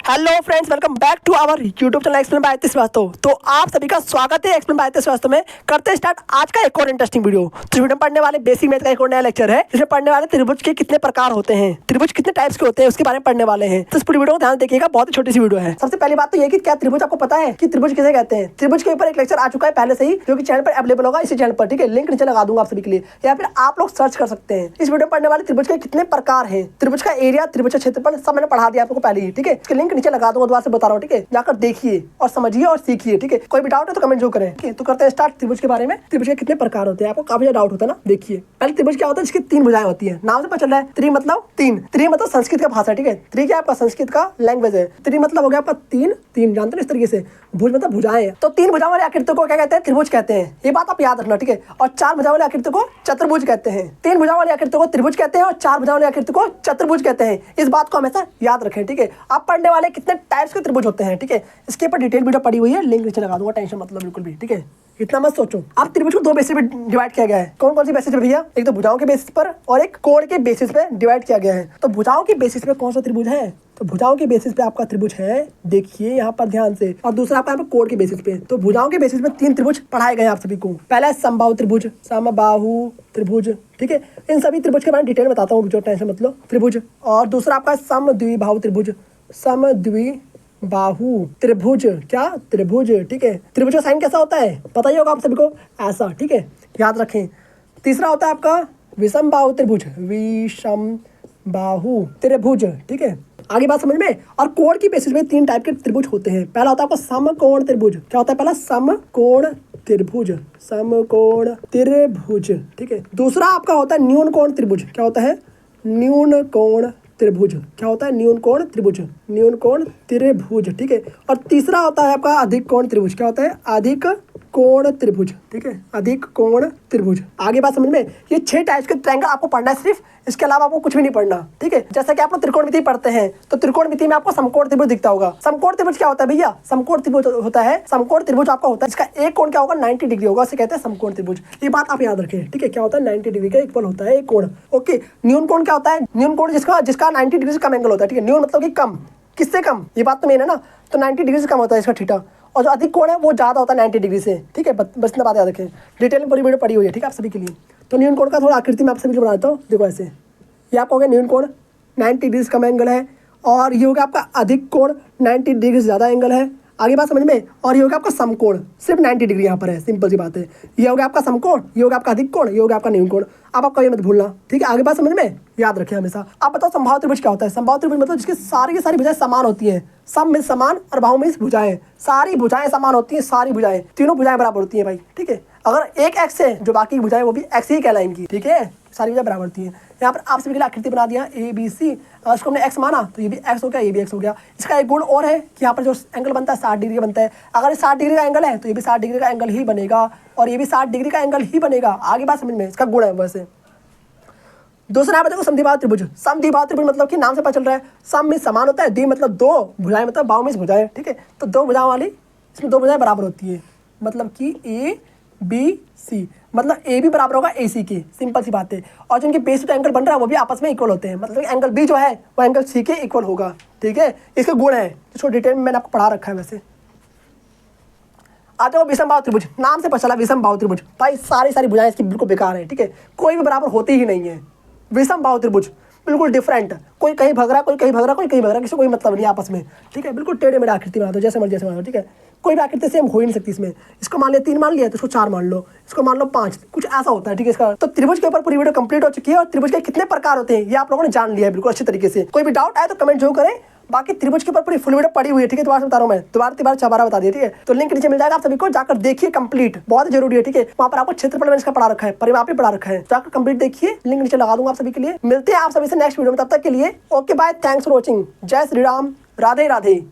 Hello friends, welcome back to our YouTube channel explain by Aditya Srivastava. तो आप सभी का स्वागत है एक्सप्लेन बाय आदित्य श्रीवास्तव में। करते हैं स्टार्ट आज का एक और इंटरेस्टिंग वीडियो। तो वीडियो में पढ़ने वाले बेसिक मैथ का एक और नया लेक्चर है, जिसमें पढ़ने वाले त्रिभुज के कितने प्रकार होते हैं, त्रिभुज कितने टाइप्स के होते हैं, उसके बारे में पढ़ने वाले हैं। तो इस पूरी वीडियो को ध्यान देखिएगा, बहुत ही छोटी सी वीडियो है। सबसे पहली बात तो ये कि क्या त्रिभुज आपको पता है कि त्रिभुज किसे कहते हैं। त्रिभुज के ऊपर एक लेक्चर आ चुका है पहले से ही, जो कि चैनल पर अवेलेबल होगा इसी चैनल पर, ठीक है। लिंक नीचे लगा दूंगा आप सभी के लिए, या फिर आप लोग सर्च कर सकते हैं। इस वीडियो में पढ़ने वाले त्रिभुज के कितने प्रकार हैं, त्रिभुज का एरिया, त्रिभुज का क्षेत्रफल, सब मैंने पढ़ा दिया आपको पहले ही, ठीक है। इसके लिंक नीचे लगा दूंगा, दोबारा से बता रहा हूँ, ठीक है। जाकर देखिए और समझिए और सीखिए, ठीक है। कोई भी डाउट है तो कमेंट जो करें, ठीक है। तो करते हैं स्टार्ट त्रिभुज के बारे में। त्रिभुज के कितने प्रकार होते हैं, आपको काफी ज्यादा डाउट होता है ना। देखिए पहले त्रिभुज क्या होता है, जिसकी तीन भुजाएं होती है। नाम से पता चल रहा है त्रि मतलब तीन, त्रि मतलब संस्कृत का भाषा, ठीक है। त्रि क्या आपका संस्कृत का लैंग्वेज है। त्रि मतलब हो गया आपका तीन, तीन जानते हैं इस तरीके से। भुज मतलब भुजाएं, तो तीन भुजाओं वाली आकृति को क्या कहते हैं, त्रिभुज कहते हैं। ये बात आप याद रखना, ठीक है। और चार भुजाओं वाली आकृति को चतुर्भुज कहते हैं। तीन भुजाओं वाली आकृति को त्रिभुज कहते हैं और चार भुजाओं वाली आकृति को चतुर्भुज कहते हैं। इस बात को हमेशा याद रखें, ठीक है। आप पढ़ने वाले कितने टाइप्स के त्रिभुज होते हैं, ठीक है। इसके ऊपर डिटेल वीडियो पड़ी हुई है, लिंक नीचे लगा दूंगा, टेंशन मतलब बिल्कुल भी, ठीक है। इतना मत सोचो। आप त्रिभुज को दो बेसिस पे डिवाइड किया गया है। कौन कौन सी बेसिस पे भैया? एक तो भुजाओं के बेसिस पर और एक कोण के बेसिस पे डिवाइड किया गया है। तो भुजाओं के बेसिस पे कौन सा त्रिभुज है? तो भुजाओं के बेसिस पे आपका त्रिभुज है, देखिए यहाँ पर ध्यान से। और दूसरा आपका कोण के बेसिस पे। तो भुजाओं के बेसिस पे तीन त्रिभुज पढ़ाए गए आप सभी को। पहला है समबाहु त्रिभुज, समबाहु त्रिभुज, ठीक है। इन सभी त्रिभुज के बारे में डिटेल बताता हूँ, जो टेंशन मतलब त्रिभुज। और दूसरा आपका समद्विबाहु त्रिभुज, समद्विबाहु त्रिभुज, क्या त्रिभुज, ठीक है। त्रिभुज का साइन कैसा होता है पता ही होगा आप सभी को, ऐसा, ठीक है, याद रखें। तीसरा होता है आपका विषमबाहु त्रिभुज, विषमबाहु त्रिभुज, ठीक है। आगे बात समझ में। और कोण की बेसिस पे तीन टाइप के त्रिभुज होते हैं। पहला होता है आपका समकोण त्रिभुज। क्या होता है पहला? समकोण त्रिभुज, समकोण त्रिभुज, ठीक है। दूसरा आपका होता है न्यून कोण त्रिभुज। क्या होता है? न्यून कोण त्रिभुज। क्या होता है? न्यून कोण त्रिभुज, न्यून कोण त्रिभुज, ठीक है। और तीसरा होता है आपका अधिक कोण त्रिभुज। क्या होता है? अधिक कोण त्रिभुज, ठीक है, अधिक कोण त्रिभुज। आगे बात समझ में। ये 6 टाइप्स के ट्रायंगल आपको पढ़ना है सिर्फ, इसके अलावा आपको कुछ भी नहीं पढ़ना, ठीक है। जैसा कि आप लोग त्रिकोणमिति पढ़ते हैं, तो त्रिकोणमिति में आपको समकोण त्रिभुज दिखता होगा। समकोण त्रिभुज क्या होता है भैया? समकोण त्रिभुज होता है, समकोण त्रिभुज आपका होता है जिसका एक कोण क्या होगा, 90 डिग्री होगा, उसे कहते हैं समकोण त्रिभुज। ये बात आप याद रखें, ठीक है। क्या होता है? 90 डिग्री का इक्वल होता है एक कोण, ओके। न्यून कोण क्या होता है? न्यून कोण जिसका 90 डिग्री से कम एंगल होता है, ठीक है। न्यून मतलब कि कम, किससे कम, ये बात तो मेन है ना। तो 90 डिग्री से कम होता है इसका थीटा। और जो अधिक कोण है वो ज़्यादा होता है 90 डिग्री से, ठीक है। बस इतना बात याद रखें। डिटेल में पूरी वीडियो पड़ी हुई है, ठीक है, आप सभी के लिए। तो न्यून कोण का थोड़ा आकृति में आप सभी को बनाता हूँ, देखो ऐसे। ये आपका हो गया न्यून कोण, 90 डिग्री से कम एंगल है। और ये हो गया आपका अधिक कोण, 90 डिग्री से ज़्यादा एंगल है। आगे बात समझ में। और ये हो गया आपका समकोण, सिर्फ 90 डिग्री यहाँ पर है, सिंपल सी बात है। ये हो गया आपका समकोण, ये हो गया आपका अधिक कोण, ये हो गया आपका न्यून कोण। अब आप कभी मत भूलना, ठीक है। आगे बात समझ में, याद रखें हमेशा। आप बताओ समबाहु त्रिभुज क्या होता है? समबाहु त्रिभुज मतलब जिसकी सारी की सारी भुजाएं समान होती हैं। सम में समान और बाहु में भुजाएं, सारी भुजाएं समान होती हैं, सारी भुजाएं, तीनों भुजाएं बराबर होती हैं भाई, ठीक है। अगर एक एक्स है, जो बाकी भुजाएं वो भी एक्स ही कहलाएंगी, ठीक है। सारी भुजाएं बराबर होती हैं। यहाँ पर आप सभी के लिए आकृति बना दिया ए बी सी। इसको हमने एक्स माना तो ये भी एक्स हो गया, ये भी एक्स हो गया। इसका एक गुण और है कि यहाँ पर जो एंगल बनता है 60 डिग्री का बनता है। अगर ये 60 डिग्री का एंगल है तो ये भी 60 डिग्री का एंगल ही बनेगा, और ये भी 60 डिग्री का एंगल ही बनेगा। आगे बात समझ में, इसका गुण है वैसे। दूसरा यहाँ पर देखो समद्विबाहु त्रिभुज। समद्विबाहु त्रिभुज मतलब कि नाम से पता चल रहा है, सम में समान होता है, द्वि मतलब दो, भुजाएं मतलब बाहु में भुजाएं, ठीक है। तो दो भुजाओं वाली, इसमें दो भुजाएं बराबर होती है, मतलब कि ए बी सी, मतलब ए भी बराबर होगा ए सी के, सिंपल सी बात है। और जिनके बेस पे एंगल बन रहा है वो भी आपस में इक्वल होते हैं, मतलब एंगल बी जो है वो एंगल सी के इक्वल होगा, ठीक है। इसके गुण है, इसको डिटेल में मैंने आपको पढ़ा रखा है वैसे। आता है विषमबाहु त्रिभुज। नाम से पता चला विषमबाहु त्रिभुज, भाई सारी भुजाएं इसकी बिल्कुल बेकार है, ठीक है। कोई भी बराबर होती ही नहीं है। विषमबाहु त्रिभुज बिल्कुल डिफरेंट, कोई कहीं भग रहा, कोई कहीं भग रहा, कोई कहीं भग रहा, किसी को कोई मतलब नहीं आपस में, ठीक है। बिल्कुल टेढ़े मेढ़े आकृति बना दो, जैसे मर्जी जैसे बना दो, ठीक है। कोई भी आकृति सेम हो ही नहीं सकती इसमें। इसको मान लिया 3 मान लिया तो इसको 4 मान लो, इसको मान लो 5, कुछ ऐसा होता है, ठीक है। इसका तो त्रिभुज के ऊपर पूरी वीडियो कंप्लीट हो चुकी है। और त्रिभुज के कितने प्रकार होते हैं ये आप लोगों ने जान लिया है बिल्कुल अच्छे तरीके से। कोई भी डाउट आए तो कमेंट जरूर करें। बाकी त्रिभुज के ऊपर पूरी फुल वीडियो पड़ी हुई है, ठीक है। दोबारा से बता रहा हूँ मैं, दोबारा 4 बता दिया, ठीक है। तो लिंक नीचे मिल जाएगा, आप सभी को जाकर देखिए, कंप्लीट बहुत जरूरी है, ठीक है। वहाँ पर आपको क्षेत्रफल मैंने इसका पढ़ा रखा है, परिमाप भी पढ़ा रखा है, जाकर कंप्लीट देखिए। लिंक नीचे लगा दूंगा आप सभी के लिए। मिलते हैं आप सभी से नेक्स्ट वीडियो में, तब तक के लिए okay bye, thanks for watching. जय श्री राम, राधे राधे।